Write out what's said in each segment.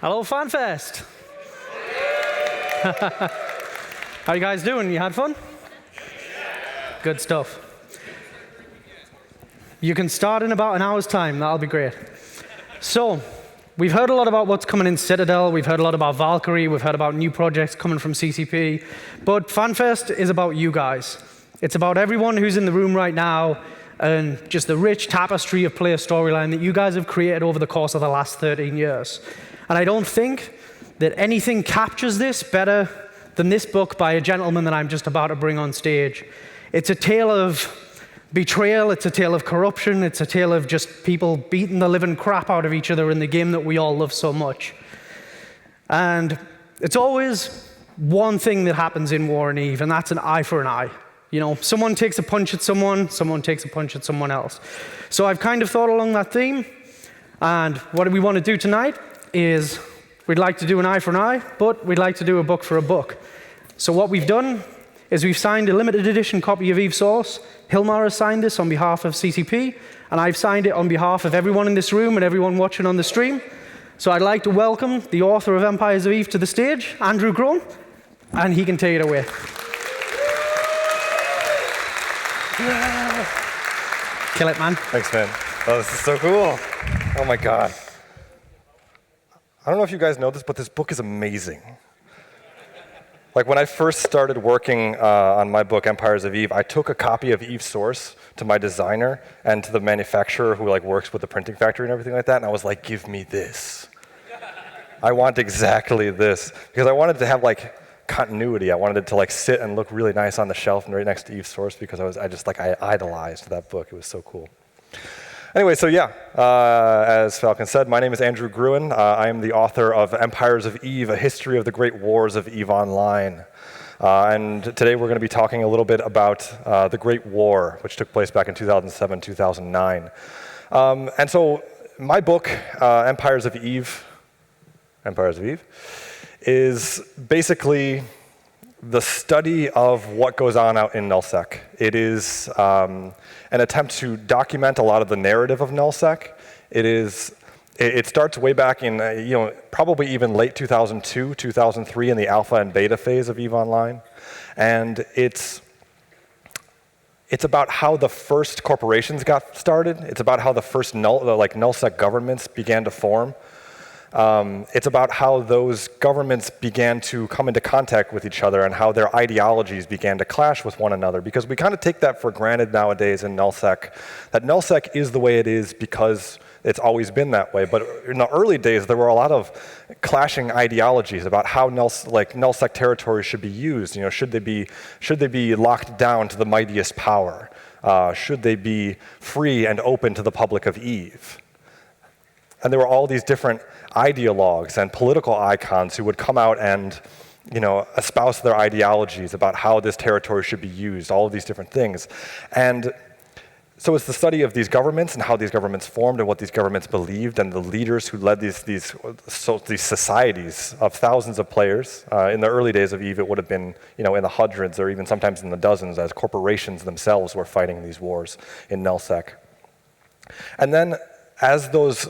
Hello, Fanfest. How you guys doing? You had fun? Good stuff. You can start in about an hour's time. That'll be great. So, we've heard a lot about what's coming in Citadel. We've heard a lot about Valkyrie. We've heard about new projects coming from CCP. But Fanfest is about you guys. It's about everyone who's in the room right now and just the rich tapestry of player storyline that you guys have created over the course of the last 13 years. And I don't think that anything captures this better than this book by a gentleman that I'm just about to bring on stage. It's a tale of betrayal, it's a tale of corruption, it's a tale of just people beating the living crap out of each other in the game that we all love so much. And it's always one thing that happens in War and Eve, and that's an eye for an eye. You know, someone takes a punch at someone takes a punch at someone else. So I've kind of thought along that theme, and what we want to do tonight is we'd like to do an eye for an eye, but we'd like to do a book for a book. So what we've done is we've signed a limited edition copy of Eve Source. Hilmar has signed this on behalf of CCP, and I've signed it on behalf of everyone in this room and everyone watching on the stream. So I'd like to welcome the author of Empires of Eve to the stage, Andrew Groen, and he can take it away. Kill it, man. Thanks, man. Oh, this is so cool. Oh my God. I don't know if you guys know this, but this book is amazing. Like when I first started working on my book, Empires of Eve, I took a copy of Eve Source to my designer and to the manufacturer who works with the printing factory and everything like that, and I was like, give me this. I want exactly this. Because I wanted to have continuity. I wanted it to sit and look really nice on the shelf and right next to Eve Source because I idolized that book. It was so cool. Anyway, so yeah, as Falcon said, my name is Andrew Groen. I am the author of Empires of Eve, A History of the Great Wars of EVE Online. And today we're going to be talking a little bit about the Great War, which took place back in 2007, 2009. And so my book, Empires of Eve, is basically the study of what goes on out in nullsec. It is an attempt to document a lot of the narrative of nullsec. It starts way back in probably even late 2002, 2003 in the alpha and beta phase of EVE Online, and it's about how the first corporations got started. It's about how the first nullsec governments began to form. It's about how those governments began to come into contact with each other and how their ideologies began to clash with one another. Because we kind of take that for granted nowadays in nullsec, that nullsec is the way it is because it's always been that way. But in the early days, there were a lot of clashing ideologies about how nullsec territories should be used. Should they be locked down to the mightiest power? Should they be free and open to the public of Eve? And there were all these different ideologues and political icons who would come out and, espouse their ideologies about how this territory should be used, all of these different things. And so it's the study of these governments and how these governments formed and what these governments believed and the leaders who led these societies of thousands of players. In the early days of EVE, it would have been, in the hundreds or even sometimes in the dozens as corporations themselves were fighting these wars in nullsec. And then as those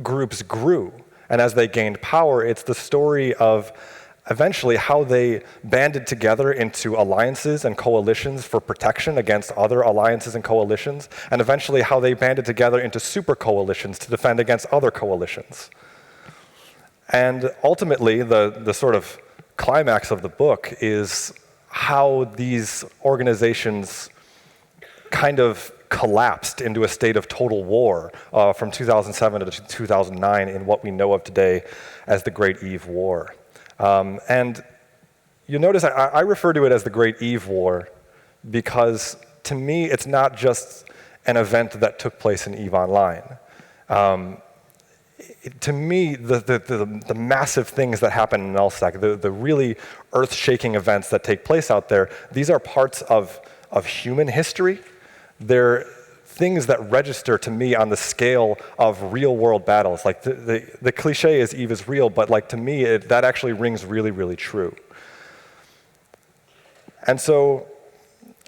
groups grew and as they gained power, it's the story of eventually how they banded together into alliances and coalitions for protection against other alliances and coalitions, and eventually how they banded together into super coalitions to defend against other coalitions. And ultimately, the sort of climax of the book is how these organizations kind of collapsed into a state of total war from 2007 to 2009 in what we know of today as the Great Eve War. And you'll notice I refer to it as the Great Eve War because to me it's not just an event that took place in EVE Online. To me, the massive things that happen in nullsec, the really earth-shaking events that take place out there, these are parts of human history. They're things that register to me on the scale of real-world battles. The cliche is Eve is real, but to me, that actually rings really, really true. And so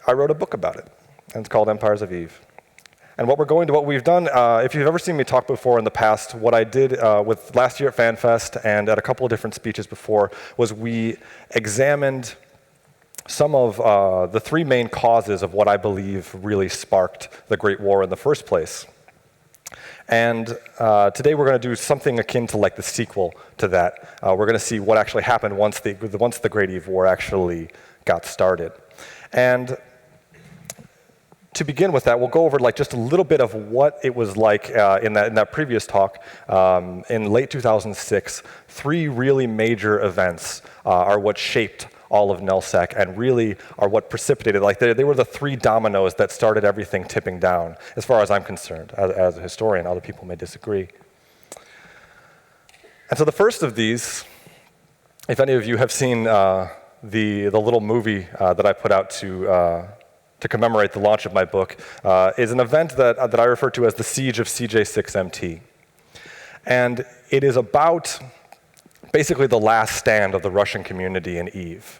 I wrote a book about it, and it's called Empires of Eve. And what we've done, if you've ever seen me talk before in the past, what I did with last year at Fanfest and at a couple of different speeches before was we examined some of the three main causes of what I believe really sparked the Great War in the first place. And today we're going to do something akin to like the sequel to that. We're going to see what actually happened once the Great Eve War actually got started. And to begin with that, we'll go over like just a little bit of what it was like in that previous talk. In late 2006, three really major events are what shaped all of NullSec and really are what precipitated, like they were the three dominoes that started everything tipping down, as far as I'm concerned, as a historian. Other people may disagree. And so the first of these, if any of you have seen the little movie that I put out to commemorate the launch of my book, is an event that I refer to as the Siege of CJ6MT. And it is about basically the last stand of the Russian community in Eve.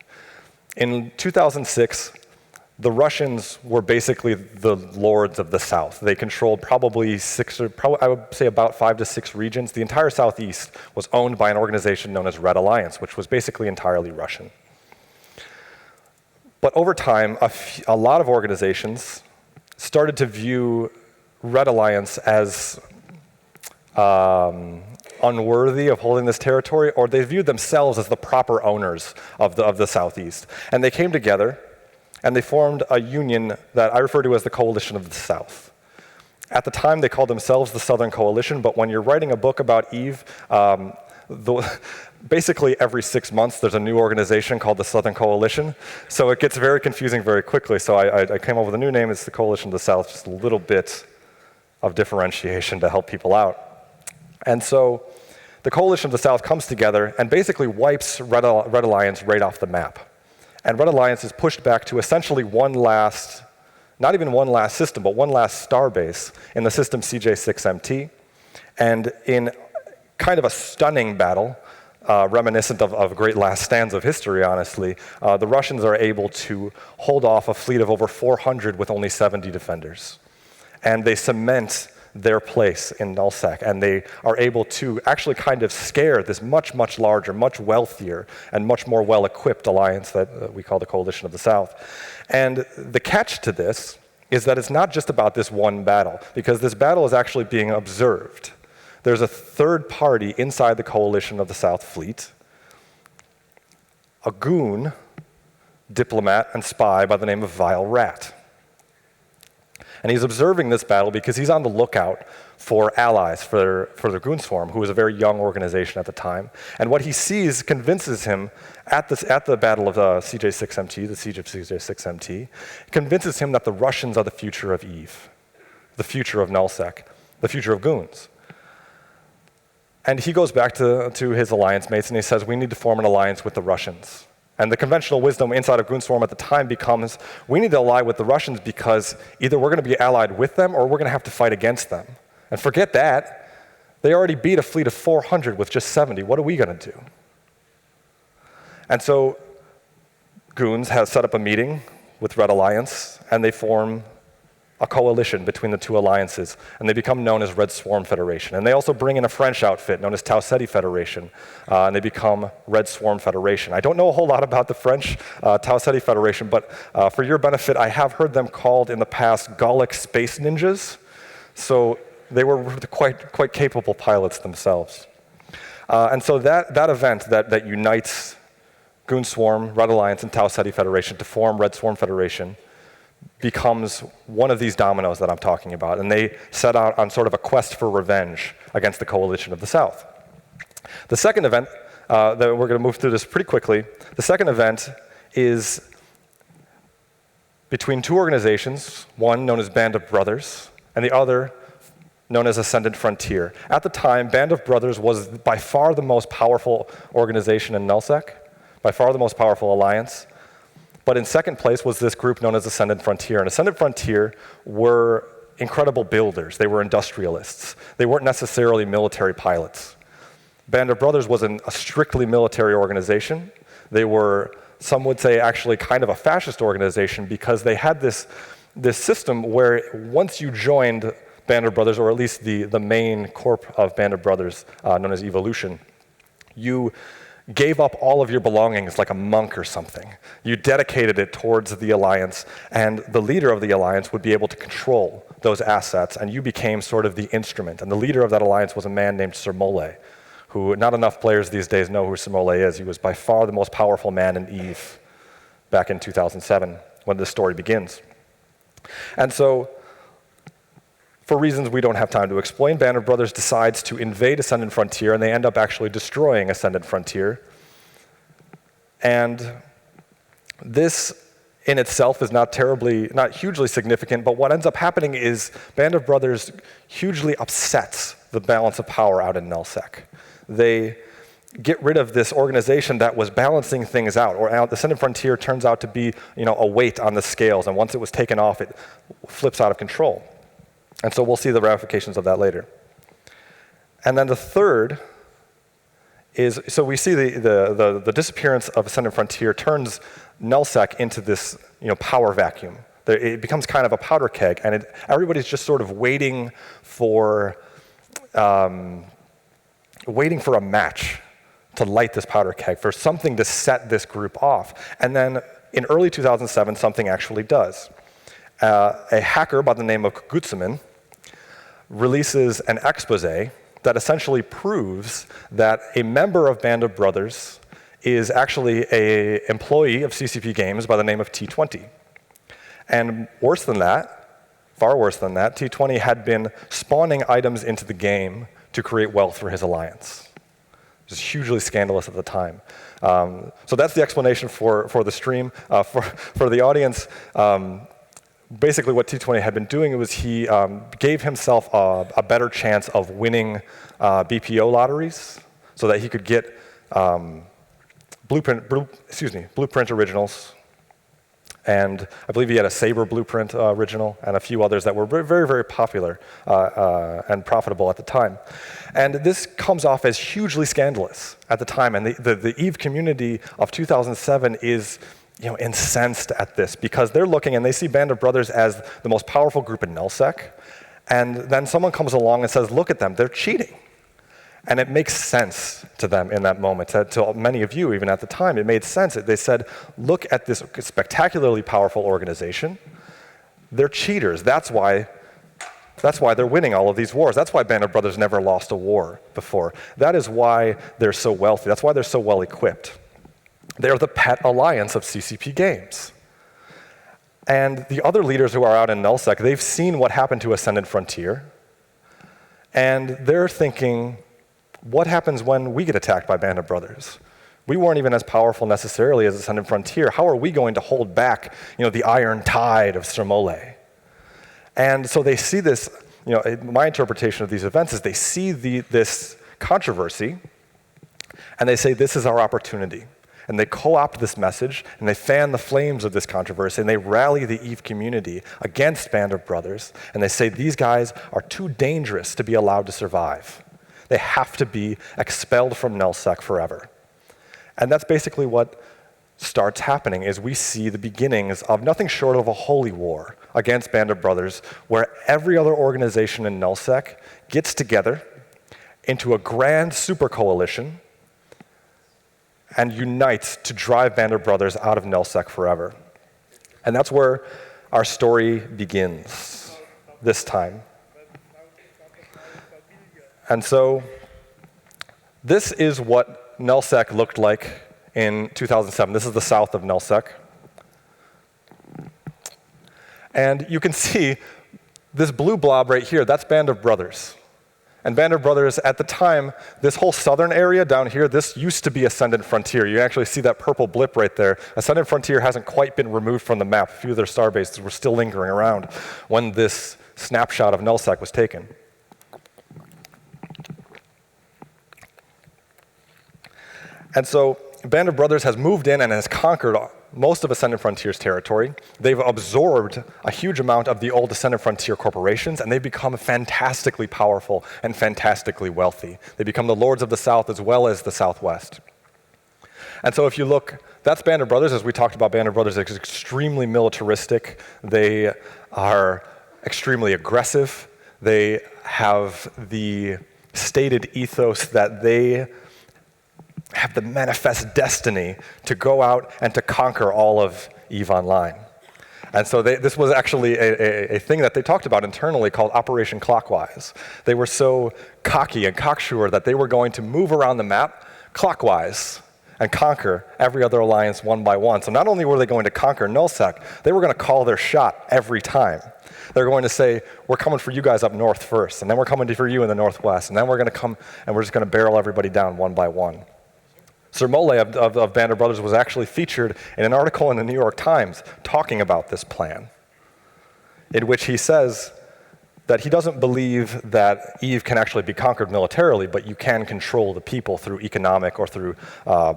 In 2006, the Russians were basically the lords of the South. They controlled probably I would say about 5 to 6 regions. The entire Southeast was owned by an organization known as Red Alliance, which was basically entirely Russian. But over time, a lot of organizations started to view Red Alliance as unworthy of holding this territory, or they viewed themselves as the proper owners of the Southeast. And they came together, and they formed a union that I refer to as the Coalition of the South. At the time, they called themselves the Southern Coalition, but when you're writing a book about Eve, basically every 6 months there's a new organization called the Southern Coalition, so it gets very confusing very quickly. So I came up with a new name. It's the Coalition of the South, just a little bit of differentiation to help people out. And so the Coalition of the South comes together and basically wipes Red Alliance right off the map. And Red Alliance is pushed back to essentially one last, not even one last system, but one last starbase in the system CJ6MT. And in kind of a stunning battle, reminiscent of great last stands of history, honestly, the Russians are able to hold off a fleet of over 400 with only 70 defenders. And they cement their place in NullSec, and they are able to actually kind of scare this much, much larger, much wealthier, and much more well-equipped alliance that we call the Coalition of the South. And the catch to this is that it's not just about this one battle, because this battle is actually being observed. There's a third party inside the Coalition of the South fleet, a Goon diplomat and spy by the name of Vile Rat. And he's observing this battle because he's on the lookout for allies for the Goon Swarm, who was a very young organization at the time. And what he sees convinces him at the battle of CJ6MT, the siege of CJ6MT, convinces him that the Russians are the future of Eve, the future of NullSec, the future of Goons. And he goes back to his alliance mates and he says, we need to form an alliance with the Russians. And the conventional wisdom inside of Goon Swarm at the time becomes, we need to ally with the Russians because either we're going to be allied with them or we're going to have to fight against them. And forget that. They already beat a fleet of 400 with just 70. What are we going to do? And so Goons has set up a meeting with Red Alliance, and they form a coalition between the two alliances, and they become known as Red Swarm Federation. And they also bring in a French outfit known as Tau Ceti Federation, and they become Red Swarm Federation. I don't know a whole lot about the French Tau Ceti Federation, but for your benefit, I have heard them called in the past Gallic Space Ninjas, so they were quite capable pilots themselves. And so that event that unites Goon Swarm, Red Alliance, and Tau Ceti Federation to form Red Swarm Federation becomes one of these dominoes that I'm talking about, and they set out on sort of a quest for revenge against the Coalition of the South. The second event, that we're going to move through this pretty quickly, the second event is between two organizations, one known as Band of Brothers, and the other known as Ascendant Frontier. At the time, Band of Brothers was by far the most powerful organization in NullSec, by far the most powerful alliance. But in second place was this group known as Ascendant Frontier. And Ascendant Frontier were incredible builders. They were industrialists. They weren't necessarily military pilots. Band of Brothers was a strictly military organization. They were, some would say, actually kind of a fascist organization because they had this this system where once you joined Band of Brothers, or at least the main corp of Band of Brothers, known as Evolution, you gave up all of your belongings like a monk or something. You dedicated it towards the Alliance, and the leader of the Alliance would be able to control those assets, and you became sort of the instrument. And the leader of that Alliance was a man named Sir Mole, who not enough players these days know who Sir Mole is. He was by far the most powerful man in EVE back in 2007, when this story begins. And so, for reasons we don't have time to explain, Band of Brothers decides to invade Ascendant Frontier, and they end up actually destroying Ascendant Frontier. And this in itself is not hugely significant, but what ends up happening is Band of Brothers hugely upsets the balance of power out in Nullsec. They get rid of this organization that was balancing things out, or the Ascendant Frontier turns out to be, a weight on the scales, and once it was taken off, it flips out of control. And so we'll see the ramifications of that later. And then the third is, so we see the disappearance of Ascendant Frontier turns Nullsec into this power vacuum. It becomes kind of a powder keg, and everybody's just sort of waiting for a match to light this powder keg, for something to set this group off. And then in early 2007, something actually does. A hacker by the name of Gutsuman releases an expose that essentially proves that a member of Band of Brothers is actually an employee of CCP Games by the name of T20. And worse than that, far worse than that, T20 had been spawning items into the game to create wealth for his alliance. It was hugely scandalous at the time. So that's the explanation for the stream. For the audience, basically what T20 had been doing was he gave himself a better chance of winning BPO lotteries so that he could get Blueprint originals. And I believe he had a Saber Blueprint original and a few others that were very, very popular and profitable at the time. And this comes off as hugely scandalous at the time. And the EVE community of 2007 is incensed at this, because they're looking and they see Band of Brothers as the most powerful group in Nullsec. And then someone comes along and says, look at them, they're cheating. And it makes sense to them in that moment. To many of you, even at the time, it made sense. They said, look at this spectacularly powerful organization. They're cheaters. That's why they're winning all of these wars. That's why Band of Brothers never lost a war before. That is why they're so wealthy. That's why they're so well equipped. They're the pet alliance of CCP Games. And the other leaders who are out in Nullsec, they've seen what happened to Ascendant Frontier. And they're thinking, what happens when we get attacked by Band of Brothers? We weren't even as powerful necessarily as Ascendant Frontier. How are we going to hold back, the iron tide of Sir Mole? And so they see this, my interpretation of these events is they see this controversy, and they say, this is our opportunity. And they co-opt this message, and they fan the flames of this controversy, and they rally the EVE community against Band of Brothers, and they say these guys are too dangerous to be allowed to survive. They have to be expelled from Nullsec forever. And that's basically what starts happening, is we see the beginnings of nothing short of a holy war against Band of Brothers, where every other organization in Nullsec gets together into a grand super coalition and unites to drive Band of Brothers out of Nullsec forever. And that's where our story begins this time. And so this is what Nullsec looked like in 2007. This is the south of Nullsec. And you can see this blue blob right here, that's Band of Brothers. And Band of Brothers, at the time, this whole southern area down here, this used to be Ascendant Frontier. You actually see that purple blip right there. Ascendant Frontier hasn't quite been removed from the map. A few of their star bases were still lingering around when this snapshot of Nullsec was taken. And so Band of Brothers has moved in and has conquered most of Ascendant Frontier's territory. They've absorbed a huge amount of the old Ascendant Frontier corporations, and they've become fantastically powerful and fantastically wealthy. They become the lords of the South as well as the Southwest. And so if you look, that's Band of Brothers. As we talked about, Band of Brothers is extremely militaristic. They are extremely aggressive. They have the stated ethos that they have the manifest destiny to go out and to conquer all of EVE Online. And so this was actually a thing that they talked about internally called Operation Clockwise. They were so cocky and cocksure that they were going to move around the map clockwise and conquer every other alliance one by one. So not only were they going to conquer nullsec, they were going to call their shot every time. They're going to say, we're coming for you guys up north first, and then we're coming for you in the northwest, and then we're going to come and we're just going to barrel everybody down one by one. Sir Mole of Band of Brothers was actually featured in an article in the New York Times talking about this plan, in which he says that he doesn't believe that EVE can actually be conquered militarily, but you can control the people through economic or through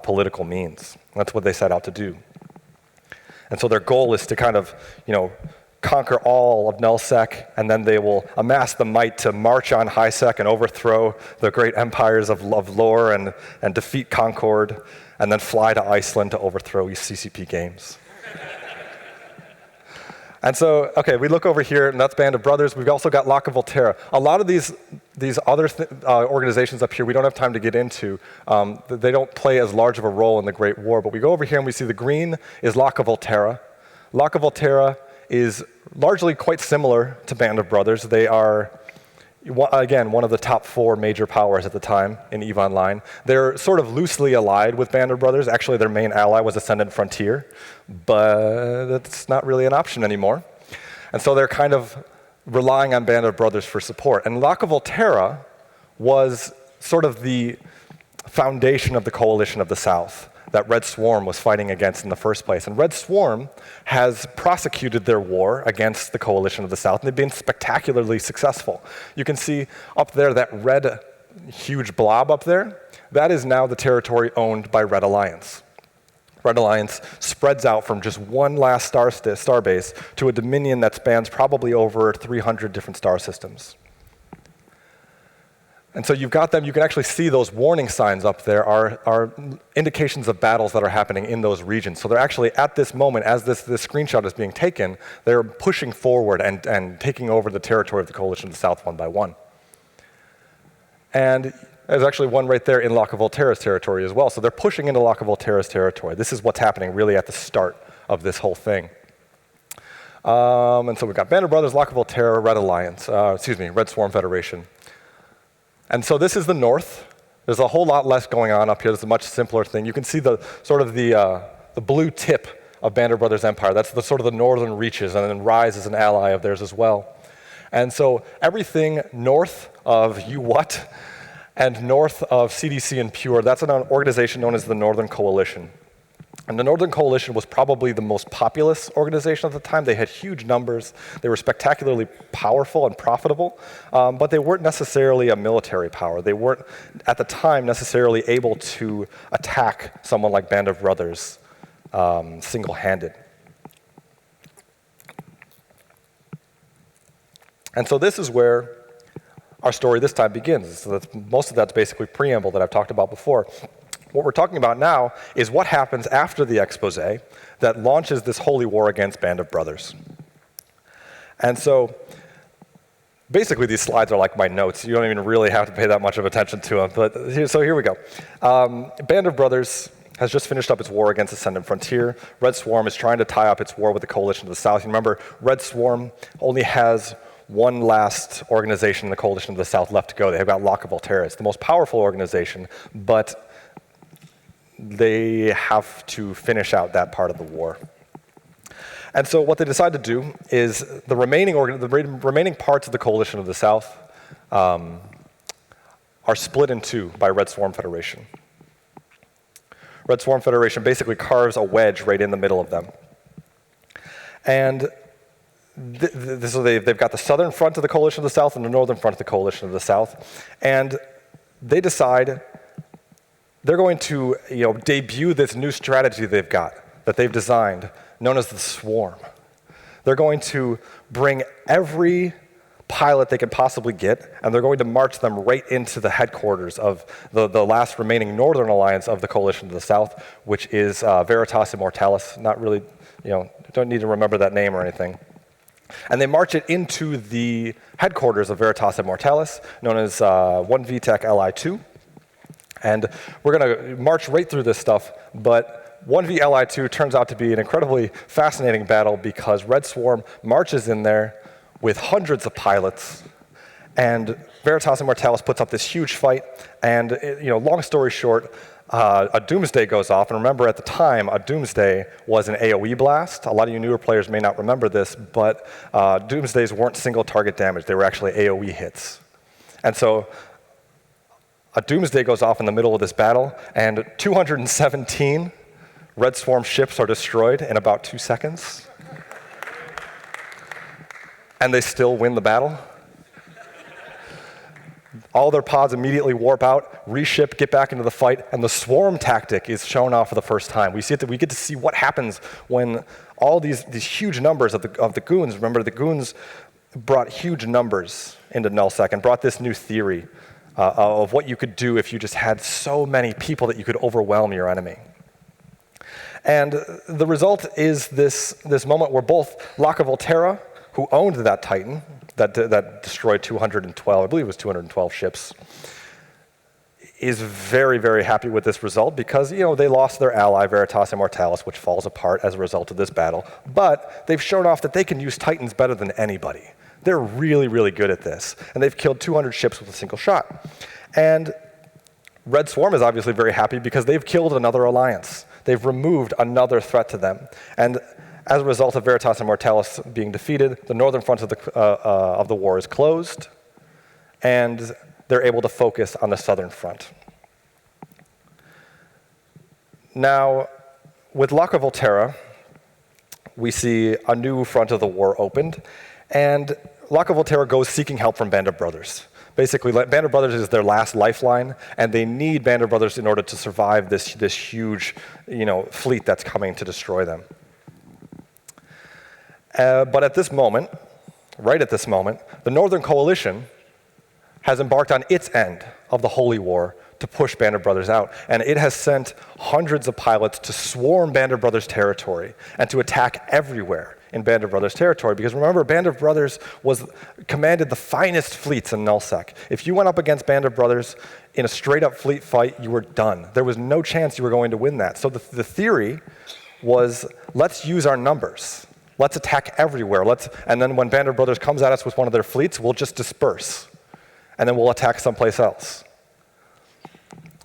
political means. That's what they set out to do. And so their goal is to kind of, conquer all of nullsec, and then they will amass the might to march on highsec and overthrow the great empires of lore and defeat Concord, and then fly to Iceland to overthrow CCP games. And so, okay, we look over here, and that's Band of Brothers. We've also got Lock of Volterra. A lot of these other organizations up here we don't have time to get into. They don't play as large of a role in the Great War, but we go over here and we see the green is Lock of Volterra. Lock of Volterra is largely quite similar to Band of Brothers. They are, again, one of the top 4 major powers at the time in EVE Online. They're sort of loosely allied with Band of Brothers. Actually, their main ally was Ascendant Frontier, but that's not really an option anymore. And so they're kind of relying on Band of Brothers for support. And Lock of Volterra was sort of the foundation of the Coalition of the South that Red Swarm was fighting against in the first place. And Red Swarm has prosecuted their war against the Coalition of the South, and they've been spectacularly successful. You can see up there that red huge blob up there, that is now the territory owned by Red Alliance. Red Alliance spreads out from just one last starbase to a dominion that spans probably over 300 different star systems. And so you've got them, you can actually see those warning signs up there are indications of battles that are happening in those regions. So they're actually, at this moment, as this screenshot is being taken, they're pushing forward and taking over the territory of the Coalition of the South one by one. And there's actually one right there in Lock of Volterra's territory as well. So they're pushing into Lock of Volterra's territory. This is what's happening really at the start of this whole thing. And so we've got Band of Brothers, Lock of Volterra, Red Alliance, Red Swarm Federation. And so this is the north. There's a whole lot less going on up here. There's a much simpler thing. You can see the blue tip of Band of Brothers Empire. That's the sort of the northern reaches, and then Rise is an ally of theirs as well. And so everything north of UWhat and north of CDC and Pure, that's an organization known as the Northern Coalition. And the Northern Coalition was probably the most populous organization at the time. They had huge numbers. They were spectacularly powerful and profitable, but they weren't necessarily a military power. They weren't, at the time, necessarily able to attack someone like Band of Brothers single-handed. And so this is where our story this time begins. So most of that's basically preamble that I've talked about before. What we're talking about now is what happens after the expose that launches this holy war against Band of Brothers. And so basically these slides are like my notes. You don't even really have to pay that much of attention to them. But here we go. Band of Brothers has just finished up its war against Ascendant Frontier. Red Swarm is trying to tie up its war with the Coalition of the South. You remember, Red Swarm only has one last organization in the Coalition of the South left to go. They've got Lock of Volterra. It's the most powerful organization, but they have to finish out that part of the war. And so what they decide to do is the remaining parts of the Coalition of the South are split in two by Red Swarm Federation. Red Swarm Federation basically carves a wedge right in the middle of them. And so they've got the southern front of the Coalition of the South and the northern front of the Coalition of the South. And they decide they're going to debut this new strategy they've got, that they've designed, known as the Swarm. They're going to bring every pilot they can possibly get, and they're going to march them right into the headquarters of the last remaining northern alliance of the coalition to the south, which is Veritas Immortalis. Not really, don't need to remember that name or anything. And they march it into the headquarters of Veritas Immortalis, known as 1 VTech Li2. And we're going to march right through this stuff, but 1V Li2 turns out to be an incredibly fascinating battle because Red Swarm marches in there with hundreds of pilots, and Veritas Immortalis puts up this huge fight, and long story short, a Doomsday goes off, and remember at the time, a Doomsday was an AoE blast. A lot of you newer players may not remember this, but Doomsdays weren't single target damage, they were actually AoE hits. And so a Doomsday goes off in the middle of this battle, and 217 Red Swarm ships are destroyed in about 2 seconds. And they still win the battle. All their pods immediately warp out, reship, get back into the fight, and the swarm tactic is shown off for the first time. We get to see what happens when all these huge numbers of the goons, remember the goons brought huge numbers into nullsec and brought this new theory of what you could do if you just had so many people that you could overwhelm your enemy. And the result is this moment where both Locke of Volterra, who owned that Titan, that destroyed 212, I believe it was 212 ships, is very, very happy with this result because, they lost their ally, Veritas Immortalis, which falls apart as a result of this battle. But they've shown off that they can use Titans better than anybody. They're really, really good at this. And they've killed 200 ships with a single shot. And Red Swarm is obviously very happy because they've killed another alliance. They've removed another threat to them. And as a result of Veritas Immortalis being defeated, the northern front of the war is closed, and they're able to focus on the southern front. Now, with Locke of Volterra, we see a new front of the war opened, and Locke of Volterra goes seeking help from Band of Brothers. Basically, Band of Brothers is their last lifeline, and they need Band of Brothers in order to survive this huge, fleet that's coming to destroy them. But at this moment, right at this moment, the Northern Coalition has embarked on its end of the Holy War to push Band of Brothers out. And it has sent hundreds of pilots to swarm Band of Brothers territory and to attack everywhere in Band of Brothers territory. Because remember, Band of Brothers commanded the finest fleets in nullsec. If you went up against Band of Brothers in a straight-up fleet fight, you were done. There was no chance you were going to win that. So the theory was, let's use our numbers. Let's attack everywhere. And then when Band of Brothers comes at us with one of their fleets, we'll just disperse. And then we'll attack someplace else.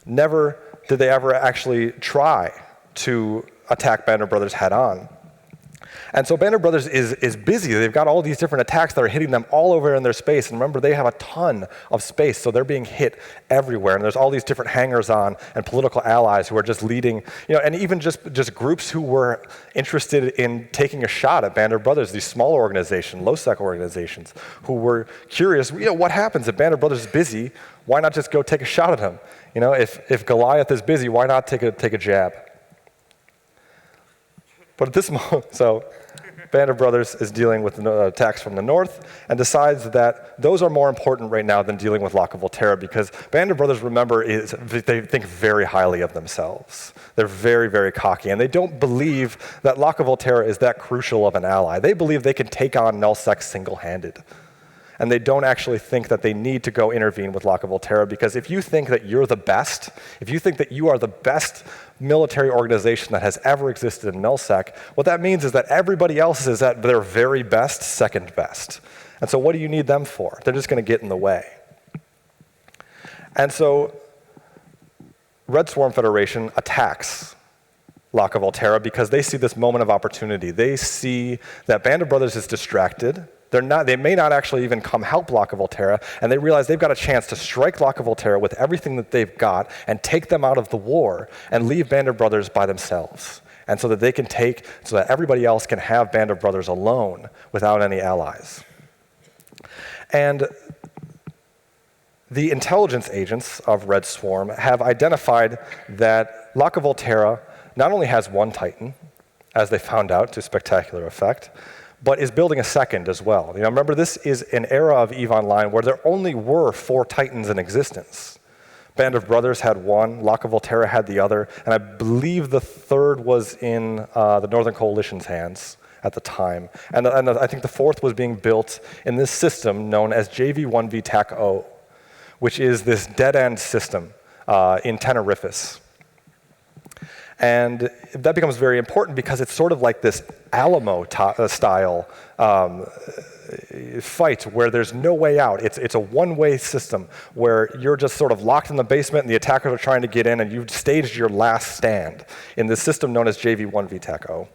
Never did they ever actually try to attack Band of Brothers head on. And so Band of Brothers is busy. They've got all these different attacks that are hitting them all over in their space. And remember, they have a ton of space, so they're being hit everywhere. And there's all these different hangers-on and political allies who are just leading, and even just groups who were interested in taking a shot at Band of Brothers, these smaller organizations, low-sec organizations, who were curious, what happens if Band of Brothers is busy? Why not just go take a shot at him? If Goliath is busy, why not take a jab? But at this moment, so Band of Brothers is dealing with attacks from the north and decides that those are more important right now than dealing with Locke of Volterra because Band of Brothers, remember, they think very highly of themselves. They're very, very cocky, and they don't believe that Locke of Volterra is that crucial of an ally. They believe they can take on nullsec single-handed. And they don't actually think that they need to go intervene with Locke of Volterra because if you think that you're the best, if you think that you are the best military organization that has ever existed in nullsec, what that means is that everybody else is at their very best, second best. And so what do you need them for? They're just going to get in the way. And so Red Swarm Federation attacks Locke of Volterra because they see this moment of opportunity. They see that Band of Brothers is distracted. They may not actually even come help Locke of Volterra, and they realize they've got a chance to strike Locke of Volterra with everything that they've got and take them out of the war and leave Band of Brothers by themselves. And so that everybody else can have Band of Brothers alone without any allies. And the intelligence agents of Red Swarm have identified that Locke of Volterra not only has one Titan, as they found out to spectacular effect, but is building a second as well. Remember, this is an era of EVE Online where there only were 4 Titans in existence. Band of Brothers had one, Lock of Volterra had the other, and I believe the third was in the Northern Coalition's hands at the time. And I think the fourth was being built in this system known as JV1V TAC-0, which is this dead-end system in Tenerifis. And that becomes very important because it's sort of like this Alamo-style fight where there's no way out. It's a one-way system where you're just sort of locked in the basement and the attackers are trying to get in and you've staged your last stand in this system known as JV1V TAC-0.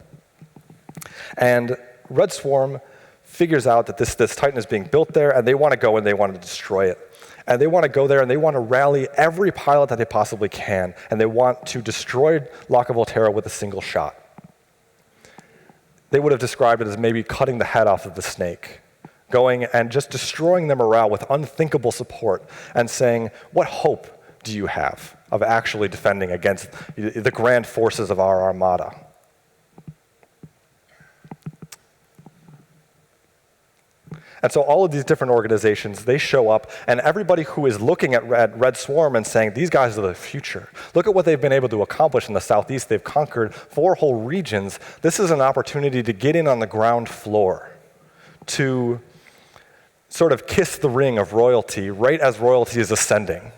And Red Swarm figures out that this Titan is being built there and they want to go and they want to destroy it. And they want to go there and they want to rally every pilot that they possibly can, and they want to destroy Lock of Volterra with a single shot. They would have described it as maybe cutting the head off of the snake, going and just destroying their morale with unthinkable support and saying, what hope do you have of actually defending against the grand forces of our armada? And so all of these different organizations, they show up, and everybody who is looking at Red Swarm and saying, these guys are the future. Look at what they've been able to accomplish in the Southeast. They've conquered 4 whole regions. This is an opportunity to get in on the ground floor, to sort of kiss the ring of royalty right as royalty is ascending.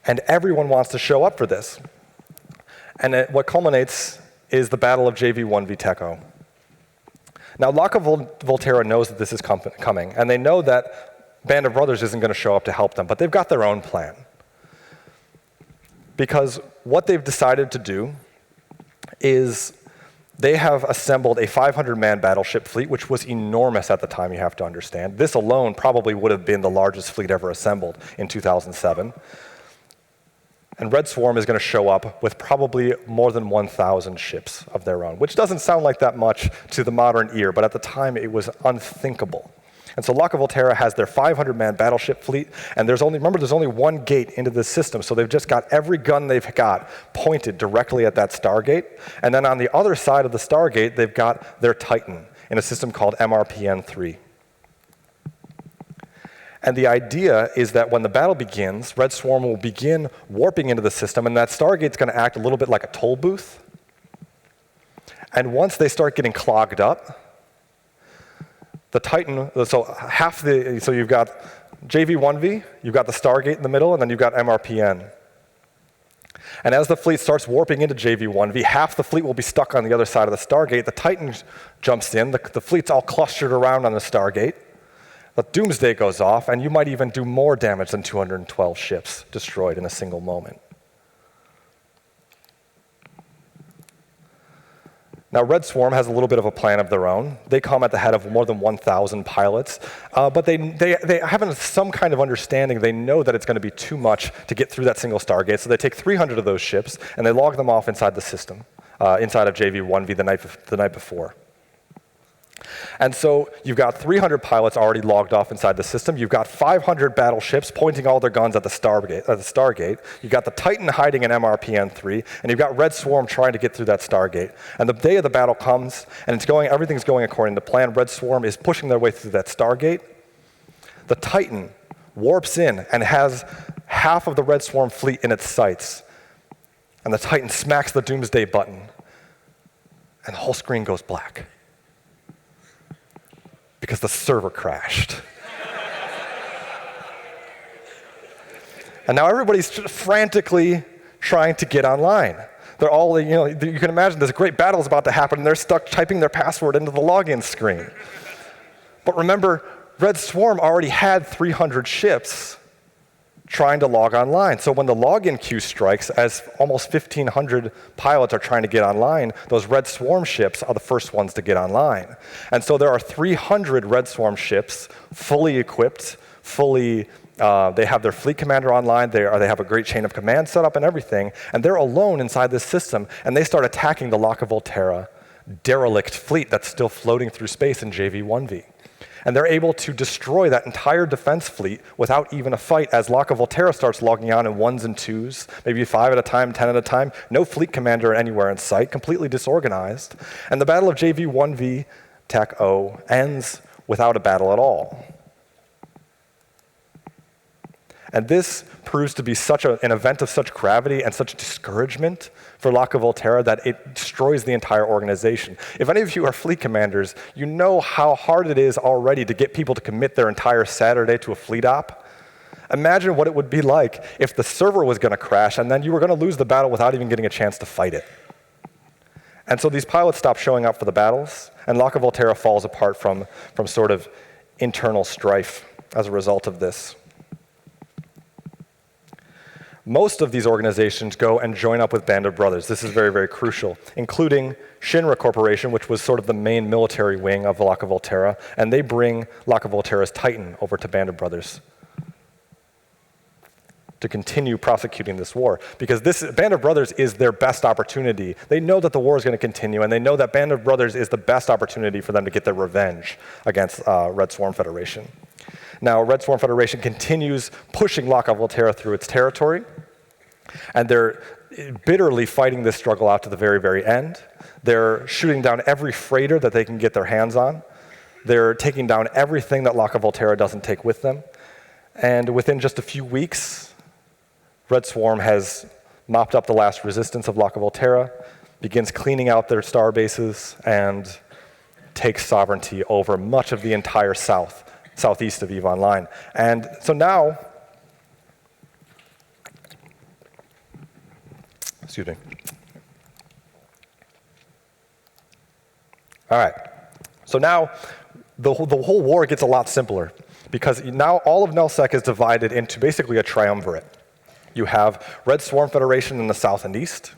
And everyone wants to show up for this. And what culminates is the Battle of JV1V TAC-0. Now, Lock of Volterra knows that this is coming, and they know that Band of Brothers isn't going to show up to help them, but they've got their own plan. Because what they've decided to do is they have assembled a 500-man battleship fleet, which was enormous at the time, you have to understand. This alone probably would have been the largest fleet ever assembled in 2007. And Red Swarm is going to show up with probably more than 1,000 ships of their own, which doesn't sound like that much to the modern ear, but at the time it was unthinkable. And so Lock of Volterra has their 500-man battleship fleet, and there's only one gate into this system, so they've just got every gun they've got pointed directly at that Stargate. And then on the other side of the Stargate, they've got their Titan in a system called MRPN-3. And the idea is that when the battle begins, Red Swarm will begin warping into the system, and that Stargate's going to act a little bit like a toll booth. And once they start getting clogged up, the Titan, so you've got JV1V, you've got the Stargate in the middle, and then you've got MRPN. And as the fleet starts warping into JV1V, half the fleet will be stuck on the other side of the Stargate. The Titan jumps in, the fleet's all clustered around on the Stargate. The Doomsday goes off, and you might even do more damage than 212 ships destroyed in a single moment. Now, Red Swarm has a little bit of a plan of their own. They come at the head of more than 1,000 pilots, but they have some kind of understanding. They know that it's going to be too much to get through that single Stargate, so they take 300 of those ships, and they log them off inside the system, inside of JV1V the night before. And so you've got 300 pilots already logged off inside the system. You've got 500 battleships pointing all their guns at the Stargate. You've got the Titan hiding in MRPN-3, and you've got Red Swarm trying to get through that Stargate. And the day of the battle comes, and everything's going according to plan. Red Swarm is pushing their way through that Stargate. The Titan warps in and has half of the Red Swarm fleet in its sights. And the Titan smacks the Doomsday button, and the whole screen goes black. Because the server crashed. And now everybody's frantically trying to get online. They're all, you can imagine this great battle is about to happen, and they're stuck typing their password into the login screen. But remember, Red Swarm already had 300 ships trying to log online. So when the login queue strikes, as almost 1,500 pilots are trying to get online, those Red Swarm ships are the first ones to get online. And so there are 300 Red Swarm ships, fully equipped, they have their fleet commander online, they have a great chain of command set up and everything, and they're alone inside this system, and they start attacking the Lock of Volterra derelict fleet that's still floating through space in JV1V. And they're able to destroy that entire defense fleet without even a fight as Locke of Volterra starts logging on in ones and twos, maybe 5 at a time, 10 at a time, no fleet commander anywhere in sight, completely disorganized. And the Battle of JV-1V TAC O ends without a battle at all. And this proves to be such an event of such gravity and such discouragement for Locke of Volterra that it destroys the entire organization. If any of you are fleet commanders, you know how hard it is already to get people to commit their entire Saturday to a fleet op. Imagine what it would be like if the server was going to crash and then you were going to lose the battle without even getting a chance to fight it. And so these pilots stop showing up for the battles, and Locke of Volterra falls apart from sort of internal strife as a result of this. Most of these organizations go and join up with Band of Brothers. This is very, very crucial, including Shinra Corporation, which was sort of the main military wing of Locke of Volterra, and they bring Locke of Volterra's Titan over to Band of Brothers to continue prosecuting this war, because this Band of Brothers is their best opportunity. They know that the war is going to continue, and they know that Band of Brothers is the best opportunity for them to get their revenge against Red Swarm Federation. Now, Red Swarm Federation continues pushing Locke of Volterra through its territory, and they're bitterly fighting this struggle out to the very, very end. They're shooting down every freighter that they can get their hands on. They're taking down everything that Locke of Volterra doesn't take with them. And within just a few weeks, Red Swarm has mopped up the last resistance of Locke of Volterra, begins cleaning out their star bases, and takes sovereignty over much of the entire southeast of EVE Online. And so now, excuse me. All right, so now the whole war gets a lot simpler, because now all of Nullsec is divided into basically a triumvirate. You have Red Swarm Federation in the south and east,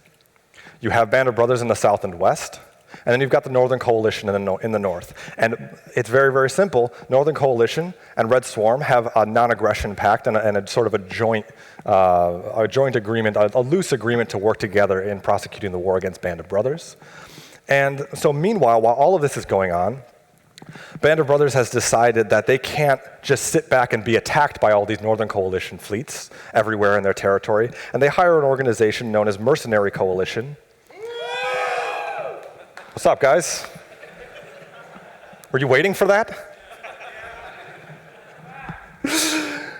you have Band of Brothers in the south and west, and then you've got the Northern Coalition in the north. And it's very, very simple. Northern Coalition and Red Swarm have a non-aggression pact and a sort of a joint agreement, a loose agreement to work together in prosecuting the war against Band of Brothers. And so meanwhile, while all of this is going on, Band of Brothers has decided that they can't just sit back and be attacked by all these Northern Coalition fleets everywhere in their territory, and they hire an organization known as Mercenary Coalition. What's up, guys? Were you waiting for that?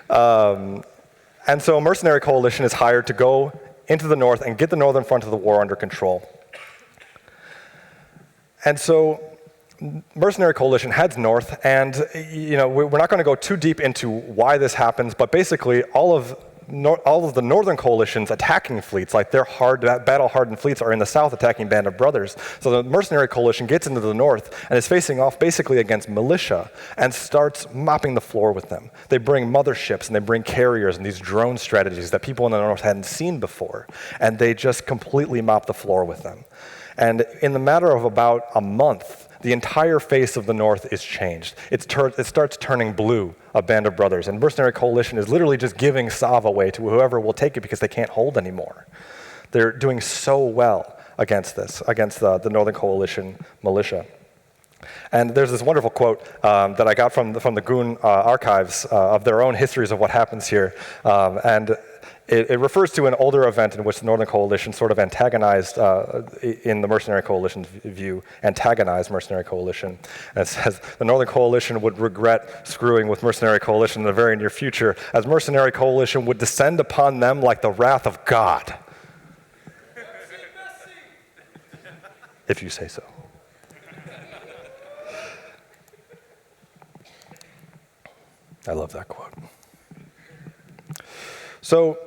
And so Mercenary Coalition is hired to go into the north and get the northern front of the war under control. And so Mercenary Coalition heads north, and we're not going to go too deep into why this happens, but basically all of the Northern Coalition's attacking fleets, like their battle-hardened fleets, are in the south attacking Band of Brothers. So the Mercenary Coalition gets into the north and is facing off basically against militia and starts mopping the floor with them. They bring motherships and they bring carriers and these drone strategies that people in the north hadn't seen before, and they just completely mop the floor with them. And in the matter of about a month, the entire face of the North is changed. It starts turning blue, a Band of Brothers, and Mercenary Coalition is literally just giving Sav away to whoever will take it because they can't hold anymore. They're doing so well against the Northern Coalition militia. And there's this wonderful quote that I got from the Goon archives of their own histories of what happens here. And it refers to an older event in which the Northern Coalition sort of antagonized, in the Mercenary Coalition's view, antagonized Mercenary Coalition. And it says, the Northern Coalition would regret screwing with Mercenary Coalition in the very near future, as Mercenary Coalition would descend upon them like the wrath of God. If you say so. I love that quote. So,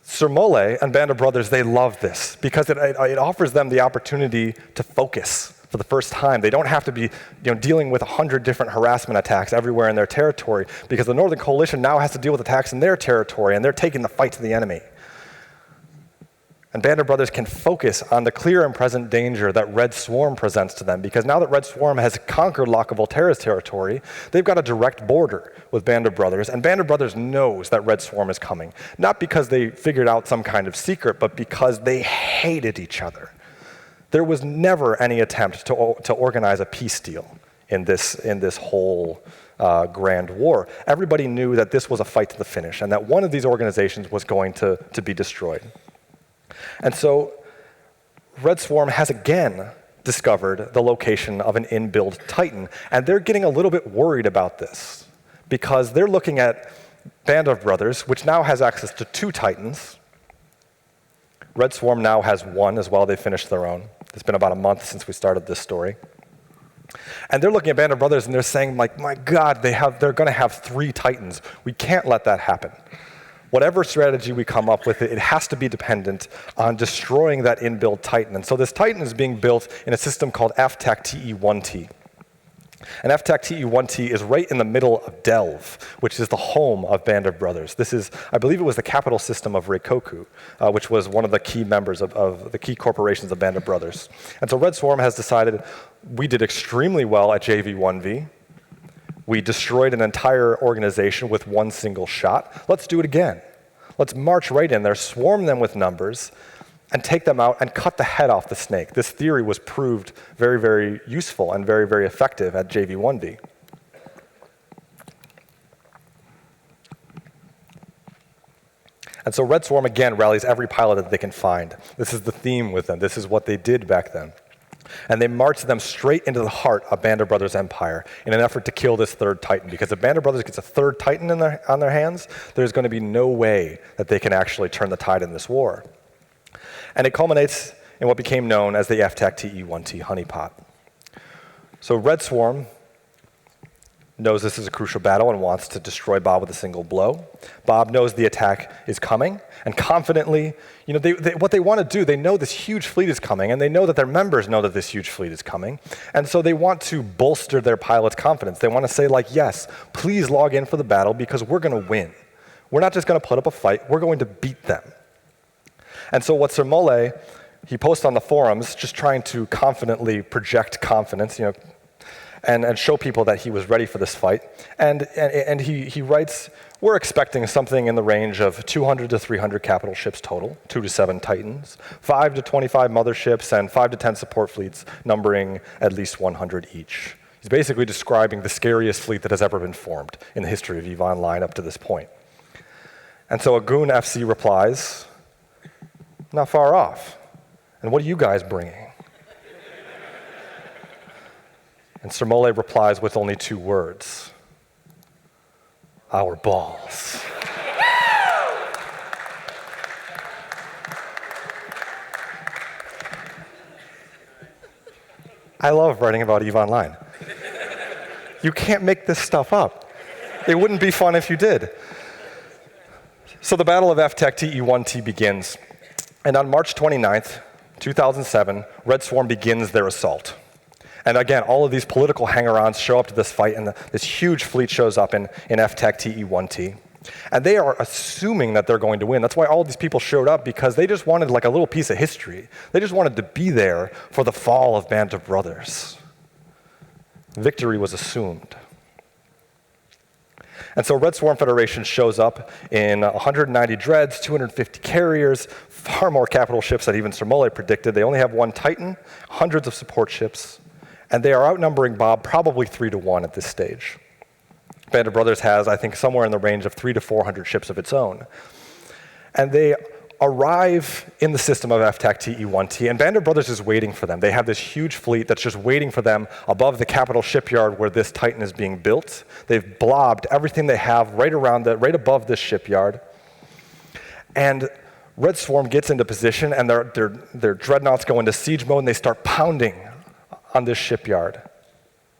Sir Mole and Band of Brothers, they love this because it offers them the opportunity to focus for the first time. They don't have to be dealing with 100 different harassment attacks everywhere in their territory, because the Northern Coalition now has to deal with attacks in their territory, and they're taking the fight to the enemy. And Band of Brothers can focus on the clear and present danger that Red Swarm presents to them, because now that Red Swarm has conquered Locke of Volterra's territory, they've got a direct border with Band of Brothers, and Band of Brothers knows that Red Swarm is coming. Not because they figured out some kind of secret, but because they hated each other. There was never any attempt to organize a peace deal in this whole grand war. Everybody knew that this was a fight to the finish and that one of these organizations was going to be destroyed. And so Red Swarm has again discovered the location of an in-build Titan, and they're getting a little bit worried about this because they're looking at Band of Brothers, which now has access to 2 Titans. Red Swarm now has 1 as well. They finished their own. It's been about a month since we started this story. And they're looking at Band of Brothers and they're saying, like, my God, they're going to have 3 Titans. We can't let that happen. Whatever strategy we come up with, it has to be dependent on destroying that in-build Titan. And so this Titan is being built in a system called FTAC TE1T. And FTAC TE1T is right in the middle of Delve, which is the home of Band of Brothers. This is, I believe it was the capital system of Reikoku, which was one of the key members of the key corporations of Band of Brothers. And so Red Swarm has decided, we did extremely well at JV1V. We destroyed an entire organization with 1 single shot. Let's do it again. Let's march right in there, swarm them with numbers, and take them out and cut the head off the snake. This theory was proved very, very useful and very, very effective at JV1V. And so Red Swarm, again, rallies every pilot that they can find. This is the theme with them. This is what they did back then. And they march them straight into the heart of Band of Brothers' empire in an effort to kill this 3rd Titan. Because if Band of Brothers gets a 3rd Titan on their hands, there's going to be no way that they can actually turn the tide in this war. And it culminates in what became known as the FTAC TE1T honeypot. So Red Swarm knows this is a crucial battle and wants to destroy Bob with a single blow. Bob knows the attack is coming, and confidently, what they want to do, they know this huge fleet is coming, and they know that their members know that this huge fleet is coming, and so they want to bolster their pilots' confidence. They want to say, like, yes, please log in for the battle because we're going to win. We're not just going to put up a fight, we're going to beat them. And so what Sir Mole, he posts on the forums, just trying to confidently project confidence, and show people that he was ready for this fight. And he writes, we're expecting something in the range of 200 to 300 capital ships total, 2 to 7 Titans, 5 to 25 motherships, and 5 to 10 support fleets, numbering at least 100 each. He's basically describing the scariest fleet that has ever been formed in the history of EVE Online up to this point. And so a Goon FC replies, not far off. And what are you guys bringing? And Sir Mole replies with only 2 words. Our balls. I love writing about EVE Online. You can't make this stuff up. It wouldn't be fun if you did. So the Battle of FTAC TE1T begins. And on March 29th, 2007, Red Swarm begins their assault. And again, all of these political hanger-ons show up to this fight, and this huge fleet shows up in FTAC TE1T. And they are assuming that they're going to win. That's why all of these people showed up, because they just wanted like a little piece of history. They just wanted to be there for the fall of Band of Brothers. Victory was assumed. And so Red Swarm Federation shows up in 190 dreads, 250 carriers, far more capital ships than even Sir Mole predicted. They only have 1 Titan, hundreds of support ships, and they are outnumbering Bob probably 3 to 1 at this stage. Band of Brothers has, I think, somewhere in the range of 300 to 400 ships of its own. And they arrive in the system of FTAC TE1T, and Band of Brothers is waiting for them. They have this huge fleet that's just waiting for them above the capital shipyard where this Titan is being built. They've blobbed everything they have right above this shipyard. And Red Swarm gets into position, and their dreadnoughts go into siege mode, and they start pounding on this shipyard.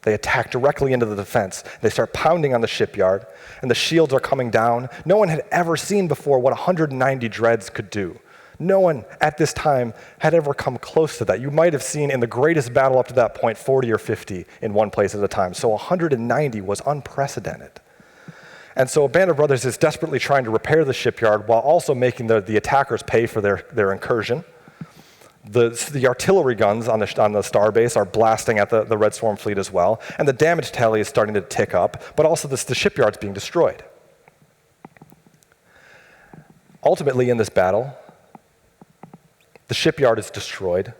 They attack directly into the defense. They start pounding on the shipyard, and the shields are coming down. No one had ever seen before what 190 dreads could do. No one at this time had ever come close to that. You might have seen in the greatest battle up to that point 40 or 50 in one place at a time. So 190 was unprecedented. And so Band of Brothers is desperately trying to repair the shipyard while also making the attackers pay for their incursion. The artillery guns on the starbase are blasting at the Red Swarm fleet as well, and the damage tally is starting to tick up, but also the shipyard's being destroyed. Ultimately, in this battle, the shipyard is destroyed,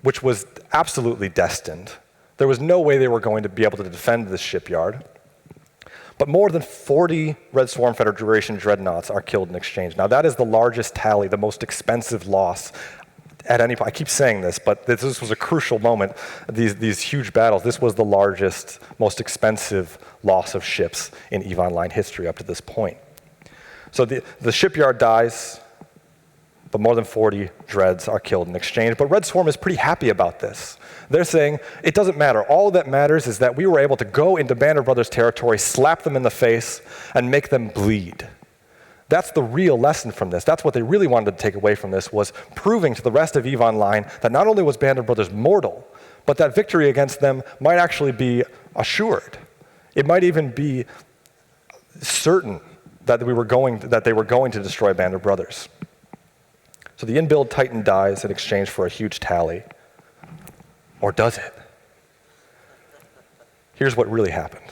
which was absolutely destined. There was no way they were going to be able to defend this shipyard. But more than 40 Red Swarm Federation dreadnoughts are killed in exchange. Now that is the largest tally, the most expensive loss at any point. I keep saying this, but this was a crucial moment. These huge battles, this was the largest, most expensive loss of ships in EVE Online history up to this point. So the shipyard dies, but more than 40 dreads are killed in exchange. But Red Swarm is pretty happy about this. They're saying, it doesn't matter. All that matters is that we were able to go into Band of Brothers territory, slap them in the face, and make them bleed. That's the real lesson from this. That's what they really wanted to take away from this, was proving to the rest of EVE Online that not only was Band of Brothers mortal, but that victory against them might actually be assured. It might even be certain that they were going to destroy Band of Brothers. So the in-build Titan dies in exchange for a huge tally. Or does it? Here's what really happened.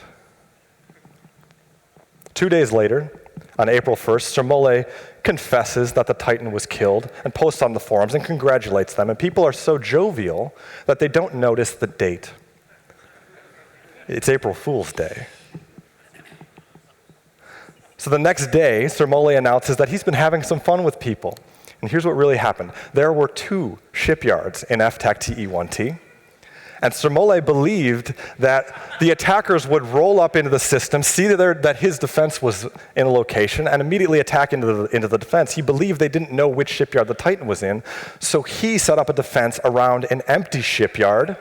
2 days later, on April 1st, Sir Mole confesses that the Titan was killed and posts on the forums and congratulates them. And people are so jovial that they don't notice the date. It's April Fool's Day. So the next day, Sir Mole announces that he's been having some fun with people. And here's what really happened. There were 2 shipyards in FTAC TE1T. And Sir Mole believed that the attackers would roll up into the system, see that his defense was in a location, and immediately attack into the defense. He believed they didn't know which shipyard the Titan was in, so he set up a defense around an empty shipyard.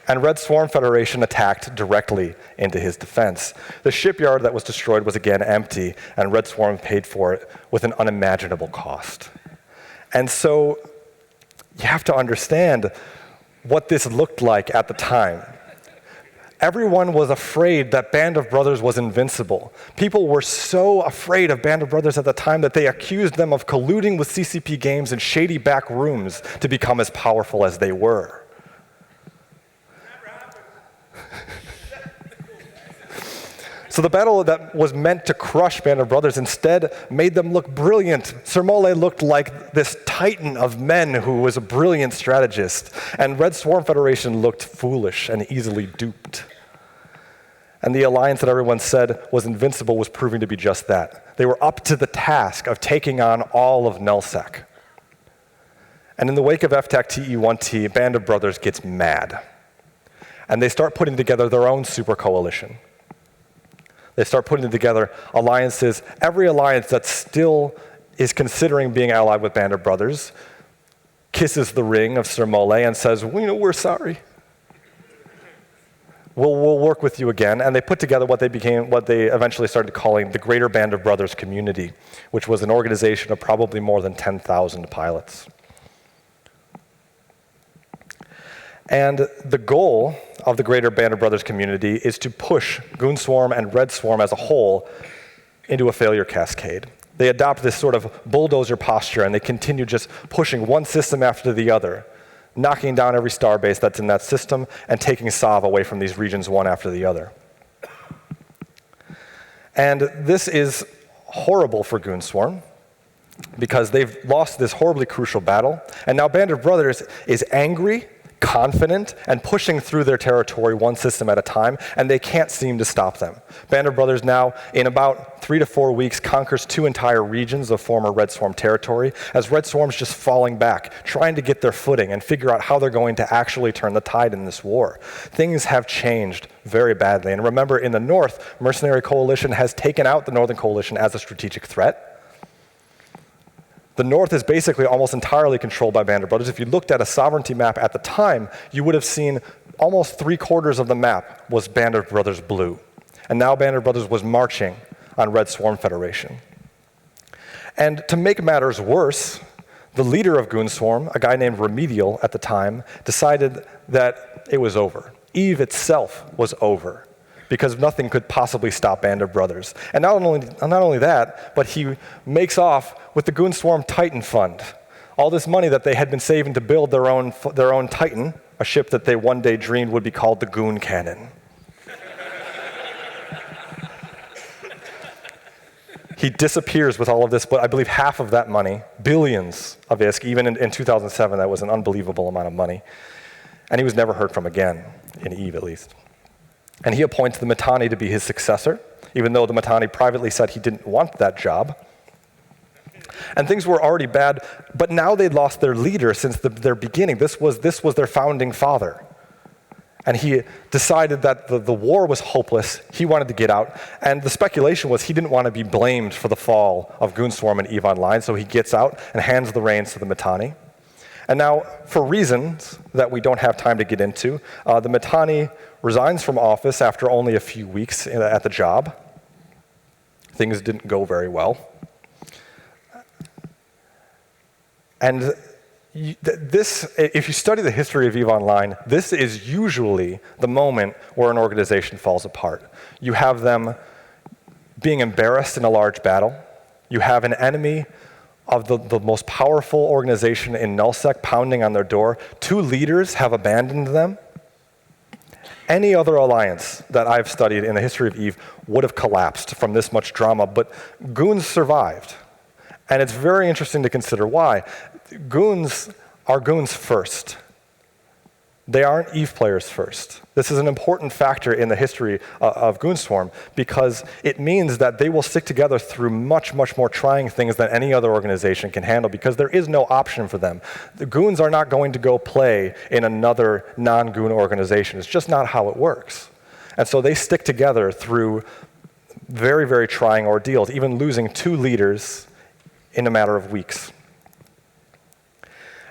And Red Swarm Federation attacked directly into his defense. The shipyard that was destroyed was again empty, and Red Swarm paid for it with an unimaginable cost. And so you have to understand what this looked like at the time. Everyone was afraid that Band of Brothers was invincible. People were so afraid of Band of Brothers at the time that they accused them of colluding with CCP games in shady back rooms to become as powerful as they were. So the battle that was meant to crush Band of Brothers instead made them look brilliant. Sir Mole looked like this titan of men who was a brilliant strategist, and Red Swarm Federation looked foolish and easily duped. And the alliance that everyone said was invincible was proving to be just that. They were up to the task of taking on all of Nullsec. And in the wake of FTAC TE1T, Band of Brothers gets mad. And they start putting together their own super coalition. They start putting together alliances. Every alliance that still is considering being allied with Band of Brothers kisses the ring of Sir Mole and says, well, we're sorry. We'll work with you again. And they put together what they eventually started calling the Greater Band of Brothers Community, which was an organization of probably more than 10,000 pilots. And the goal of the Greater Band of Brothers community is to push Goon Swarm and Red Swarm as a whole into a failure cascade. They adopt this sort of bulldozer posture, and they continue just pushing one system after the other, knocking down every starbase that's in that system and taking SOV away from these regions one after the other. And this is horrible for Goon Swarm, because they've lost this horribly crucial battle, and now Band of Brothers is angry, confident, and pushing through their territory one system at a time, and they can't seem to stop them. Band of Brothers now, in about 3 to 4 weeks, conquers 2 entire regions of former Red Swarm territory, as Red Swarm's just falling back, trying to get their footing and figure out how they're going to actually turn the tide in this war. Things have changed very badly, and remember, in the north, Mercenary Coalition has taken out the Northern Coalition as a strategic threat. The north is basically almost entirely controlled by Band of Brothers. If you looked at a sovereignty map at the time, you would have seen almost 3/4 of the map was Band of Brothers blue. And now Band of Brothers was marching on Red Swarm Federation. And to make matters worse, the leader of Goon Swarm, a guy named Remedial at the time, decided that it was over. EVE itself was over, because nothing could possibly stop Band of Brothers. And not only that, but he makes off with the Goon Swarm Titan Fund. All this money that they had been saving to build their own Titan, a ship that they one day dreamed would be called the Goon Cannon. He disappears with all of this, but I believe half of that money, billions of ISK, even in 2007, that was an unbelievable amount of money. And he was never heard from again, in Eve at least. And he appoints the Mitanni to be his successor, even though the Mitanni privately said he didn't want that job. And things were already bad, but now they'd lost their leader since their beginning. This was their founding father. And he decided that the war was hopeless. He wanted to get out. And the speculation was he didn't want to be blamed for the fall of Goonswarm and EVE Online, so he gets out and hands the reins to the Mitanni. And now, for reasons that we don't have time to get into, the Mitanni resigns from office after only a few weeks at the job. Things didn't go very well. And if you study the history of EVE Online, this is usually the moment where an organization falls apart. You have them being embarrassed in a large battle. You have an enemy of the most powerful organization in nullsec pounding on their door. 2 leaders have abandoned them. Any other alliance that I've studied in the history of EVE would have collapsed from this much drama, but Goons survived. And it's very interesting to consider why. Goons are Goons first. They aren't EVE players first. This is an important factor in the history of Goonswarm because it means that they will stick together through much, much more trying things than any other organization can handle because there is no option for them. The Goons are not going to go play in another non-Goon organization. It's just not how it works. And so they stick together through very, very trying ordeals, even losing 2 leaders in a matter of weeks.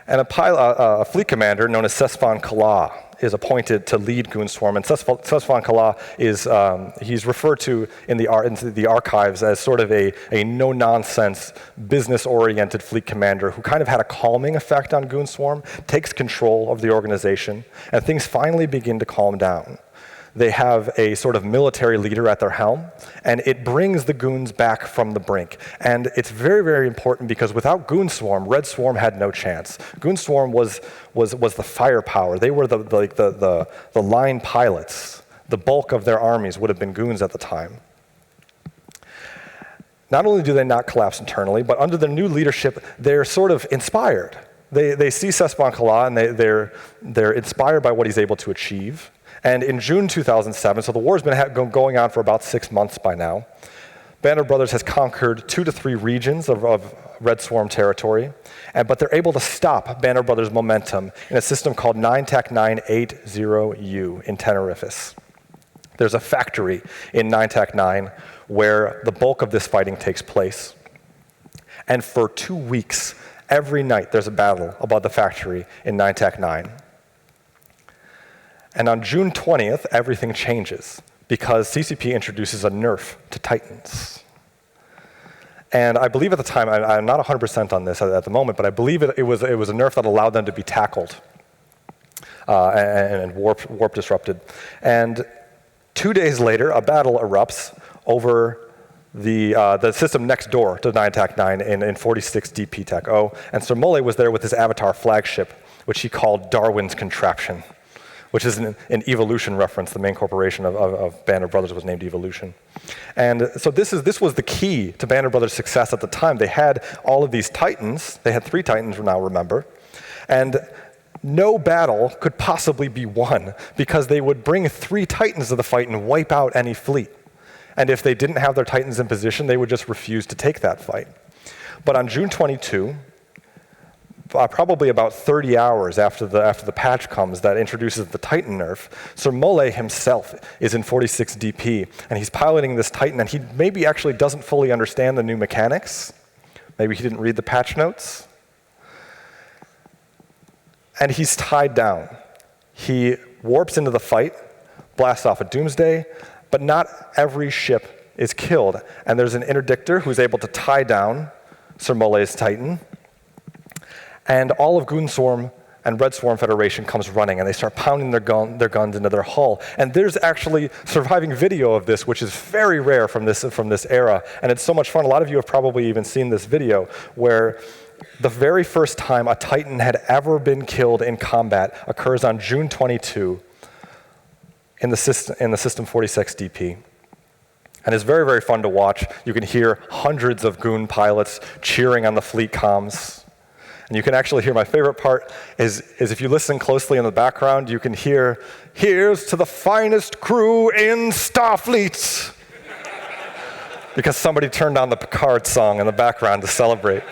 And a fleet commander known as Sesfan Kala is appointed to lead Goonswarm. And Sesfan Kala is, he's referred to in the archives as sort of a no-nonsense, business-oriented fleet commander who kind of had a calming effect on Goonswarm, takes control of the organization, and things finally begin to calm down. They have a sort of military leader at their helm, and it brings the Goons back from the brink. And it's very, very important because without Goonswarm, Red Swarm had no chance. Goonswarm was the firepower. They were the line pilots. The bulk of their armies would have been Goons at the time. Not only do they not collapse internally, but under their new leadership, they're sort of inspired. They see Sesfan Kala, and they're inspired by what he's able to achieve. And in June 2007, so the war's been going on for about 6 months by now, Band of Brothers has conquered 2 to 3 regions of Red Swarm territory, but they're able to stop Band of Brothers' momentum in a system called 9TAC980U in Tenerife. There's a factory in 9TAC9 where the bulk of this fighting takes place. And for 2 weeks, every night there's a battle about the factory in 9TAC9. And on June 20th, everything changes because CCP introduces a nerf to Titans. And I believe at the time, I'm not 100% on this at the moment, but I believe it was a nerf that allowed them to be tackled and warp disrupted. And 2 days later, a battle erupts over the system next door to 9TAC9 in 46 DP TAC 0, and Sir Mole was there with his avatar flagship, which he called Darwin's Contraption, which is an Evolution reference. The main corporation of Band of Brothers was named Evolution. And so this was the key to Band of Brothers' success at the time. They had all of these Titans. They had 3 Titans now, remember. And no battle could possibly be won because they would bring 3 Titans to the fight and wipe out any fleet. And if they didn't have their Titans in position, they would just refuse to take that fight. But on June 22, probably about 30 hours after the patch comes that introduces the Titan nerf, Sir Mole himself is in 46 DP, and he's piloting this Titan, and he maybe actually doesn't fully understand the new mechanics. Maybe he didn't read the patch notes. And he's tied down. He warps into the fight, blasts off a Doomsday, but not every ship is killed. And there's an interdictor who's able to tie down Sir Mole's Titan. And all of Goonswarm and Red Swarm Federation comes running, and they start pounding their guns into their hull. And there's actually surviving video of this, which is very rare from this era. And it's so much fun. A lot of you have probably even seen this video, where the very first time a Titan had ever been killed in combat occurs on June 22 in the system 46 DP. And it's very, very fun to watch. You can hear hundreds of Goon pilots cheering on the fleet comms. And you can actually hear, my favorite part is if you listen closely in the background, you can hear, "Here's to the finest crew in Starfleet." Because somebody turned on the Picard song in the background to celebrate.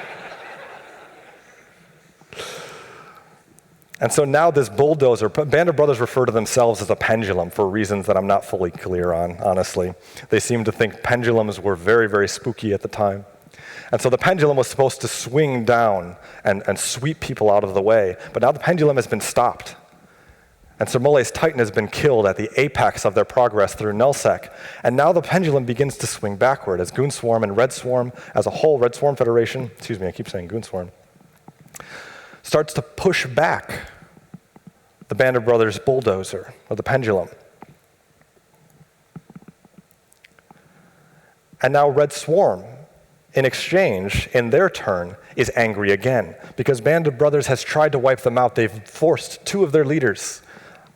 And so now this bulldozer, Band of Brothers refer to themselves as a pendulum for reasons that I'm not fully clear on, honestly. They seem to think pendulums were very, very spooky at the time. And so the pendulum was supposed to swing down and sweep people out of the way. But now the pendulum has been stopped. And Sir Mullay's Titan has been killed at the apex of their progress through Nullsec. And now the pendulum begins to swing backward as Goon Swarm and Red Swarm as a whole, Red Swarm Federation, excuse me, I keep saying Goon Swarm, starts to push back the Band of Brothers bulldozer, or the pendulum. And now Red Swarm, in exchange, in their turn, is angry again, because Band of Brothers has tried to wipe them out. They've forced 2 of their leaders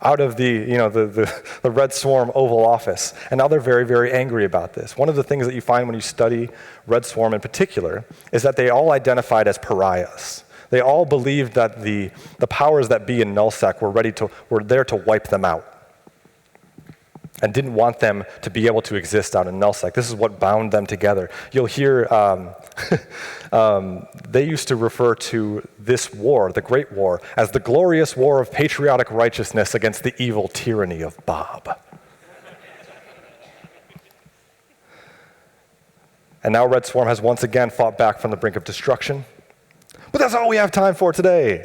out of the Red Swarm Oval Office, and now they're very, very angry about this. One of the things that you find when you study Red Swarm in particular is that they all identified as pariahs. They all believed that the powers that be in Nullsec were there to wipe them out and didn't want them to be able to exist out in Nullsec. This is what bound them together. You'll hear they used to refer to this war, the Great War, as the glorious war of patriotic righteousness against the evil tyranny of Bob. And now Red Swarm has once again fought back from the brink of destruction. But that's all we have time for today.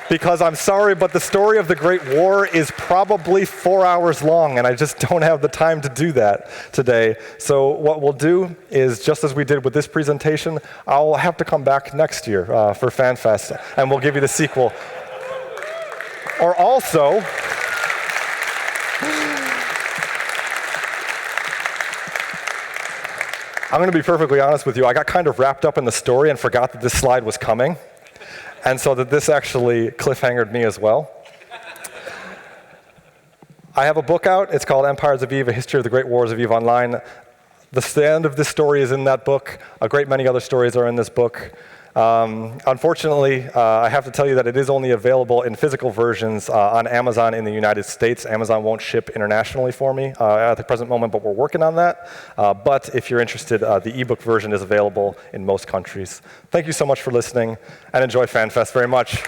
Because I'm sorry, but the story of the Great War is probably 4 hours long, and I just don't have the time to do that today. So what we'll do is, just as we did with this presentation, I'll have to come back next year for Fanfest, and we'll give you the sequel. Or also, I'm going to be perfectly honest with you, I got kind of wrapped up in the story and forgot that this slide was coming. And so that this actually cliffhangered me as well. I have a book out. It's called Empires of Eve, A History of the Great Wars of Eve Online. The end of this story is in that book. A great many other stories are in this book. Unfortunately, I have to tell you that it is only available in physical versions on Amazon in the United States. Amazon won't ship internationally for me at the present moment, but we're working on that. But if you're interested, the ebook version is available in most countries. Thank you so much for listening, and enjoy FanFest very much.